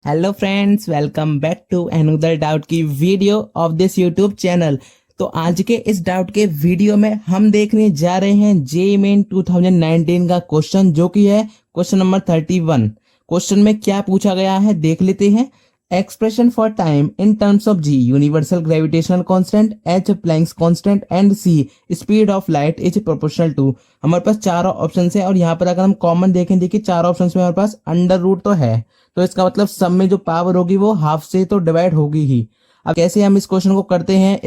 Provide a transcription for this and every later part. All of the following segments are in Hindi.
Hello friends, welcome back to another doubt की video of this YouTube channel. तो आज के इस डाउट के वीडियो में हम देखने जा रहे हैं जेईई मेन 2019 का क्वेश्चन, जो कि है क्वेश्चन नंबर 31। क्वेश्चन में क्या पूछा गया है देख लेते हैं। Expression for time in terms of G universal gravitational constant, H Planck's constant and C speed of light is proportional to. हमारे पास चारों ऑप्शन है और यहाँ पर अगर हम कॉमन देखें, देखिए चारों ऑप्शन में हमारे पास अंडर रूट तो है, तो इसका मतलब सब में जो पावर होगी वो हाफ से तो डिवाइड होगी ही। अब कैसे हम इस क्वेश्चन को करते हैं,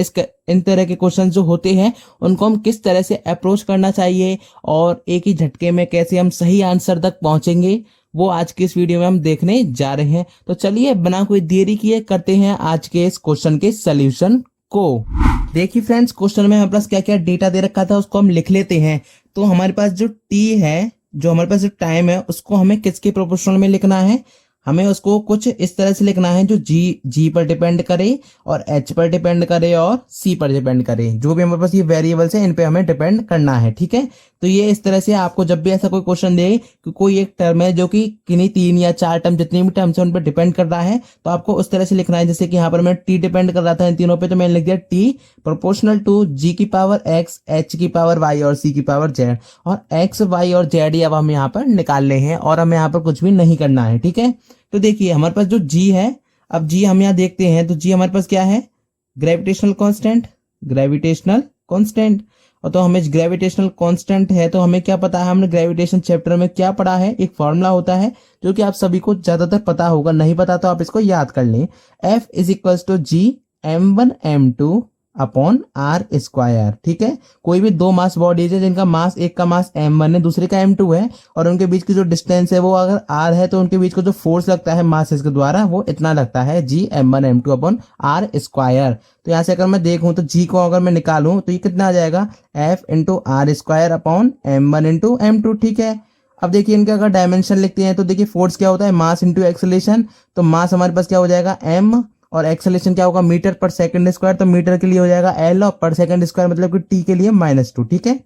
इन तरह के क्वेश्चन जो होते हैं उनको हम किस तरह से अप्रोच करना चाहिए और एक ही झटके में कैसे हम सही आंसर तक पहुंचेंगे, वो आज के इस वीडियो में हम देखने जा रहे हैं। तो चलिए बिना कोई देरी किए करते हैं आज के इस क्वेश्चन के सोल्यूशन को। देखिए फ्रेंड्स, क्वेश्चन में हमारे पास क्या क्या डेटा दे रखा था उसको हम लिख लेते हैं। तो हमारे पास जो टी है, जो हमारे पास जो टाइम है, उसको हमें किसके प्रोपोर्शनल में लिखना है, हमें उसको कुछ इस तरह से लिखना है जो जी पर डिपेंड करे और एच पर डिपेंड करे और सी पर डिपेंड करे। जो भी हमारे पास ये वेरिएबल्स हैं इन पे हमें डिपेंड करना है, ठीक है। तो ये इस तरह से आपको जब भी ऐसा कोई क्वेश्चन दे कि कोई एक टर्म है जो कि किन्हीं 3 या 4 टर्म, जितनी भी टर्म्स है उन पर डिपेंड कर रहा है, तो आपको उस तरह से लिखना है। जैसे कि यहाँ पर मैं टी डिपेंड कर रहा था इन तीनों पे, तो मैंने लिख दिया टी प्रोपोर्शनल टू जी की पावर एक्स, एच की पावर वाई और सी की पावर जेड। और एक्स, वाई और जेड अब हम यहाँ पर निकालने हैं और हमें यहाँ पर कुछ भी नहीं करना है, ठीक है। तो देखिए हमारे पास जो जी है, अब जी हम यहाँ देखते हैं तो जी हमारे पास क्या है, ग्रेविटेशनल कांस्टेंट, ग्रेविटेशनल कांस्टेंट। और तो हमें ग्रेविटेशनल कांस्टेंट है तो हमें क्या पता है, हमने ग्रेविटेशन चैप्टर में क्या पढ़ा है, एक फॉर्मूला होता है जो कि आप सभी को ज्यादातर पता होगा, नहीं पता तो आप इसको याद कर लें। F is equal to G m1 m2 upon R square, ठीक है। कोई भी दो मास बॉडीज है जिनका मास, एक का मास m1 है दूसरे का m2 है, और उनके बीच की जो डिस्टेंस है वो अगर r है, तो उनके बीच को जो फोर्स लगता है मास के द्वारा वो इतना लगता है जी m1 m2 upon R square. तो यहाँ से अगर मैं देखूं तो जी को अगर मैं निकालूं तो ये कितना आ जाएगा, f into R square upon m1 into m2, ठीक है। अब देखिए इनके अगर डायमेंशन लिखते हैं तो देखिए फोर्स क्या होता है, मास इंटू एक्सेलरेशन। तो मास हमारे पास क्या हो जाएगा m, और एक्सेलरेशन क्या होगा, मीटर पर सेकंड स्क्वायर। तो मीटर के लिए हो जाएगा एल और पर सेकंड स्क्वायर मतलब कि टी के लिए -2, ठीक है।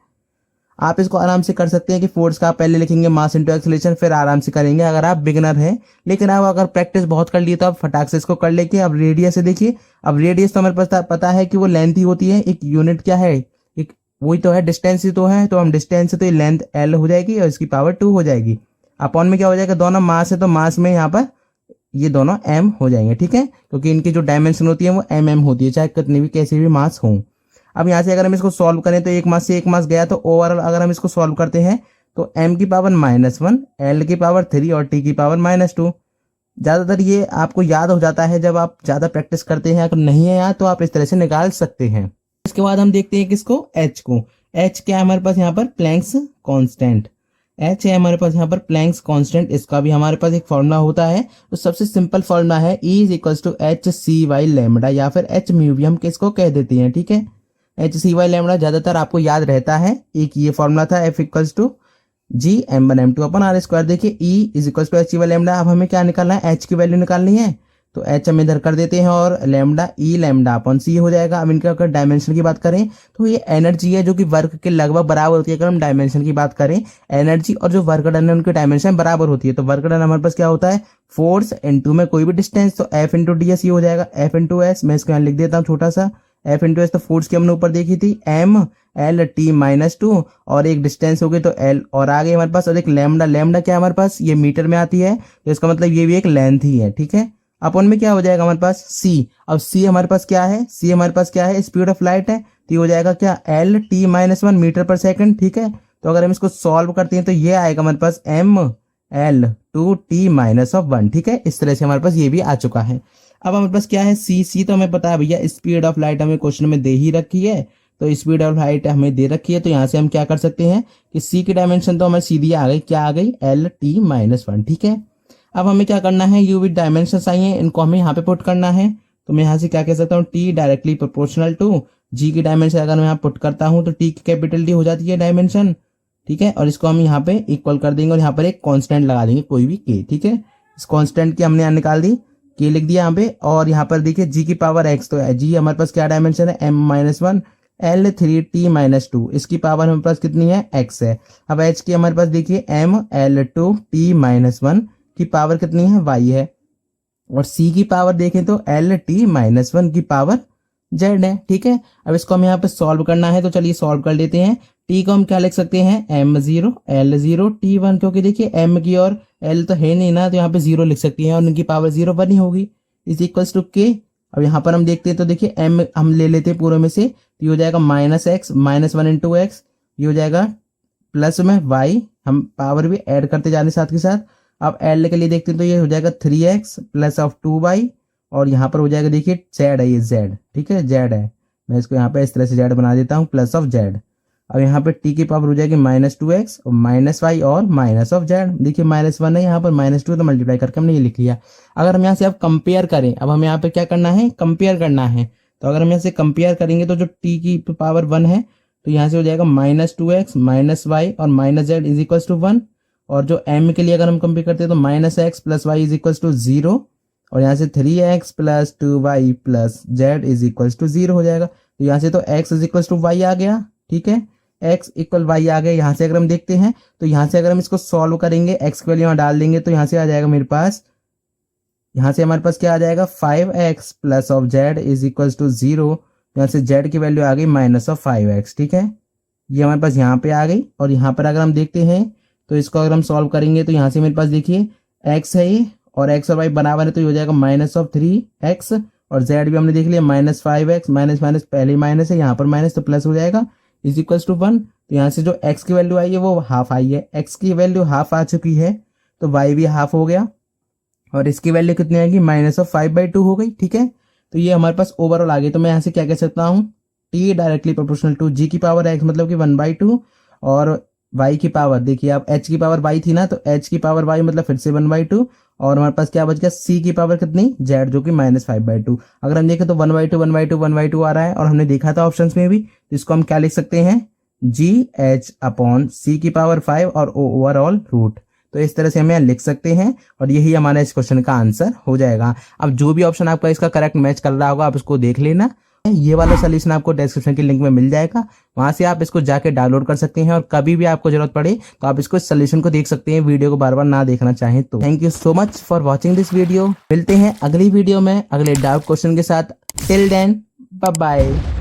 आप इसको आराम से कर सकते हैं कि फोर्स का पहले लिखेंगे मास इंटू एक्सेलरेशन, फिर आराम से करेंगे अगर आप बिगिनर हैं। लेकिन आप अगर प्रैक्टिस बहुत कर लिए तो आप फटाक से इसको कर लेंगे। अब रेडियस से देखिए, अब रेडियस तो हमारे पास पता है कि वो लेंथ ही होती है, एक यूनिट क्या है, एक वही तो है, डिस्टेंस ही तो है। तो हम डिस्टेंस से तो ये लेंथ एल हो जाएगी और इसकी पावर 2 हो जाएगी। अपॉन में क्या हो जाएगा, दोनों मास है तो मास में यहाँ पर ये दोनों m हो जाएंगे, ठीक है, क्योंकि इनकी जो डायमेंशन होती है वो mm होती है, चाहे कितनी भी कैसे भी मास हो। अब यहाँ से अगर हम इसको सॉल्व करें तो एक मास से एक मास गया, तो ओवरऑल अगर हम इसको सॉल्व करते हैं तो m की पावर -1, l की पावर 3 और t की पावर -2। ज्यादातर ये आपको याद हो जाता है जब आप ज्यादा प्रैक्टिस करते हैं, अगर नहीं है याद तो आप इस तरह से निकाल सकते हैं। इसके बाद हम देखते हैं किसको, h को। h क्या है हमारे पास यहाँ पर, प्लैंक्स कांस्टेंट। एच है हमारे पास यहाँ पर प्लैंक्स कांस्टेंट, इसका भी हमारे पास एक फॉर्मूला होता है। तो सबसे सिंपल फॉर्मूला है E is equal to H C by lambda, या फिर एच म्यू भी हम किसको कह देते हैं, ठीक है। एच सी वाई लैम्बडा ज्यादातर आपको याद रहता है। एक ये फॉर्मूला था F equal to G m1 m2 upon R square. देखिए E is equal to H C by lambda. अब हमें क्या निकालना है, एच की वैल्यू निकालनी है, तो एच हम इधर कर देते हैं और लैम्बडा ई लैम्बडा अपॉन सी हो जाएगा। अब इनका अगर डायमेंशन की बात करें तो ये एनर्जी है जो कि वर्क के लगभग बराबर होती है। अगर हम डायमेंशन की बात करें, एनर्जी और जो वर्क डन है उनकी डायमेंशन बराबर होती है। तो वर्क डन हमारे पास क्या होता है, फोर्स इनटू में कोई भी डिस्टेंस, तो एफ इंटू डी एस ये हो जाएगा एफ इंटू एस। मैं इसको यहाँ लिख देता हूँ छोटा सा, एफ इंटू एस। तो फोर्स की हमने ऊपर देखी थी m l t -2, और एक डिस्टेंस हो गई तो l, और आगे हमारे पास और एक लैम्बडा। लैम्बडा क्या हमारे पास, ये मीटर में आती है, तो इसका मतलब ये भी एक लेंथ ही है, ठीक है। अपन में क्या हो जाएगा हमारे पास c। अब c हमारे पास क्या है, c हमारे पास क्या है, स्पीड ऑफ लाइट है, तो ये हो जाएगा क्या, l t -1 मीटर पर सेकंड, ठीक है। तो अगर हम इसको सॉल्व करते हैं तो ये आएगा हमारे पास m l 2 t -1, ठीक है। इस तरह से हमारे पास ये भी आ चुका है। अब हमारे पास क्या है c तो हमें पता है भैया, स्पीड ऑफ लाइट हमें क्वेश्चन में दे ही रखी है, तो स्पीड ऑफ लाइट हमें दे रखी है। तो यहाँ से हम क्या कर सकते हैं कि c की डायमेंशन तो हमें सीधी आ गई, क्या आ गई, l t -1, ठीक है। अब हमें क्या करना है, यू विद डायमेंशन आई है, इनको हमें यहाँ पे पुट करना है। तो मैं यहाँ से क्या कह सकता हूँ, टी डायरेक्टली प्रोपोर्शनल टू जी की डायमेंशन अगर मैं यहाँ पुट करता हूँ तो टी की कैपिटल डी हो जाती है डायमेंशन, ठीक है। और इसको हम यहाँ पे इक्वल कर देंगे और यहाँ पर एक कांस्टेंट लगा देंगे, कोई भी के, ठीक है। इस कांस्टेंट की हमने यहाँ निकाल दी, के लिख दिया यहाँ पे। और यहाँ पर देखिए जी की पावर एक्स, तो जी हमारे पास क्या डायमेंशन है, m-1 l 3 t -2, इसकी पावर हमारे पास कितनी है, x है। अब h की हमारे पास देखिए m l 2 t -1 की पावर कितनी है, y है। और c की पावर देखें तो LT-1 की पावर z है। ठीक है, अब इसको हम यहाँ पे सॉल्व करना है, तो चलिए सॉल्व कर लेते हैं। t को हम क्या लिख सकते हैं, m0 L0 T1, क्योंकि देखिए m की और l तो है नहीं ना, तो यहाँ पे 0 लिख सकती हैं और उनकी पावर 0 1 ही होगी, इज इक्वल्स टू k। अब यहाँ पर हम देखते हैं तो देखिए m हम ले लेते हैं पूरे में से, तो ये हो जाएगा -x -1 इंटू x, ये हो जाएगा प्लस में y, हम पावर भी ऐड करते जाने साथ के साथ। अब l के लिए देखते हैं तो ये हो जाएगा 3x प्लस ऑफ 2y, और यहाँ पर हो जाएगा देखिए z है, ये z, ठीक है, z है, मैं इसको यहाँ पे इस तरह से z बना देता हूँ, प्लस ऑफ z। अब यहाँ पे t की पावर हो जाएगी -2x और -y और माइनस ऑफ z। देखिए -1 है यहाँ पर, -2 तो मल्टीप्लाई करके हमने ये लिख लिया। अगर हम यहाँ से अब कंपेयर करें, अब हमें यहाँ पे क्या करना है, कंपेयर करना है, तो अगर हम यहाँ से कंपेयर करेंगे तो जो t की पावर 1 है, तो यहाँ से हो जाएगा -2x -y और -z इज इक्वल टू 1, और जो m के लिए अगर हम कंपेयर करते हैं तो -x plus y is equal to 0, और यहाँ से 3x plus 2y plus z is equal to 0 हो जाएगा। तो यहाँ से तो x is equal to y आ गया, ठीक है, x इक्वल y आ गया। यहाँ से अगर हम देखते हैं तो यहाँ से अगर हम इसको सॉल्व करेंगे, x की वैल्यू यहाँ डाल देंगे, तो यहाँ से आ जाएगा मेरे पास, यहाँ से हमारे पास क्या आ जाएगा, 5x plus of z is equal to 0। यहाँ से z की वैल्यू आ गई -5x, ठीक है, ये हमारे पास यहाँ पे आ गई। और यहाँ पर अगर हम देखते हैं तो इसको अगर हम सॉल्व करेंगे तो यहाँ से मेरे पास देखिए x है ये, और x और y बराबर है, तो ये हो जाएगा -3x, और z भी हमने देख लिया -5x, माइनस माइनस पहले माइनस है, यहाँ पर माइनस तो प्लस हो जाएगा, इज इक्वल टू 1। तो यहाँ से जो x की वैल्यू आई है वो हाफ आई है, x की वैल्यू हाफ आ चुकी है, तो y भी हाफ हो गया, और इसकी वैल्यू कितनी आएगी, -5/2 हो गई, ठीक है। तो ये हमारे पास ओवरऑल आ गई। तो मैं यहाँ से क्या कह सकता हूँ, t directly proportional to g की पावर x, मतलब कि 1/2, और y की पावर देखिए, अब h की पावर y थी ना, तो h की पावर y मतलब फिर से 1/2, और हमारे पास क्या बच गया, c की पावर कितनी, z, जो कि -5/2। अगर हम देखें तो 1/2 1/2 1/2 आ रहा है, और हमने देखा था ऑप्शंस में भी, तो इसको हम क्या लिख सकते हैं, GH/c की पावर 5 और ओवरऑल रूट। तो इस तरह से हम यहाँ लिख सकते हैं, और यही हमारा इस क्वेश्चन का आंसर हो जाएगा। अब जो भी ऑप्शन आपका इसका करेक्ट मैच कर रहा होगा, आप इसको देख लेना। ये वाला सोल्यूशन आपको डिस्क्रिप्शन के लिंक में मिल जाएगा, वहां से आप इसको जाके डाउनलोड कर सकते हैं, और कभी भी आपको जरूरत पड़े तो आप इसको सोल्यूशन को देख सकते हैं, वीडियो को बार बार ना देखना चाहें तो। Thank you so much for watching this video. मिलते हैं अगली वीडियो में अगले डाउट क्वेश्चन के साथ। Till then bye bye.